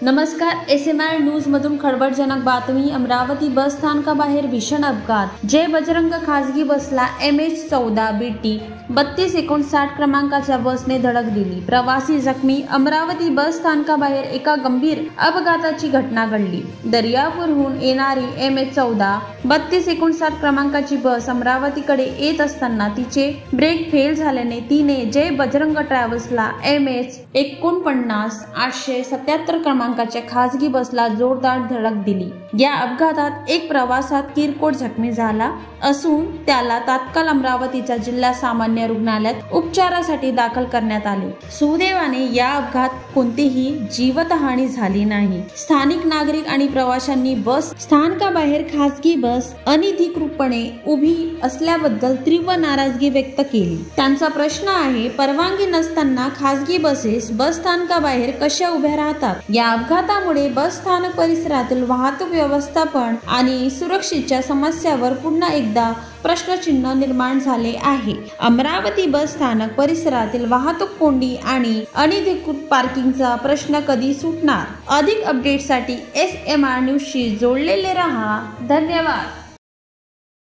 नमस्कार. SMR news मधून खळबळजनक बातमी. अमरावती बस स्थानकाबाहेर भीषण अपघात. जय बजरंग खासगी बसला MH14 BT 3259 क्रमांकाच्या बसने धडक दिली. प्रवासी जखमी. अमरावती बस स्थानकाबाहेर एका गंभीर अपघाताची घटना घडली. दर्यापूरहून येणारी MH14 3259 क्रमांकाची बस अमरावतीकडे येत असताना तिचे ब्रेक फेल झाल्याने तिने जय बजरंग ट्रॅव्हल्सला MH49 877 क्रमांकाच्या खासगी बसला जोरदार धडक दिली. या अपघातात एक प्रवासात किरकोळ जखमी झाला असून त्याला तात्काळ अमरावतीच्या जिल्हा सामान्य रुग्णालयात उपचारासाठी दाखल करण्यात आले. सुदैवाने या अपघातात कोणतीही जीवितहानी झाली नाही. स्थानिक नागरिक आणि प्रवाशांनी बस स्थानकाबाहेर खासगी बस अनधिकृतपणे उभी असल्याबद्दल तीव्र नाराजगी व्यक्त केली. त्यांचा प्रश्न आहे, परवानगी नसताना खासगी बसेस बस स्थानकाबाहेर कशा उभ्या राहतात? या अपघातामुळे बस स्थानक परिसरातील वाहतूक व्यवस्थापन आणि सुरक्षेच्या समस्यावर पुन्हा एकदा प्रश्नचिन्ह निर्माण झाले आहे. अमरावती बस स्थानक परिसरातील वाहतूक कोंडी आणि अनधिकृत पार्किंगचा प्रश्न कधी सुटणार? अधिक अपडेटसाठी SMR न्यूजशी जोडलेले रहा. धन्यवाद.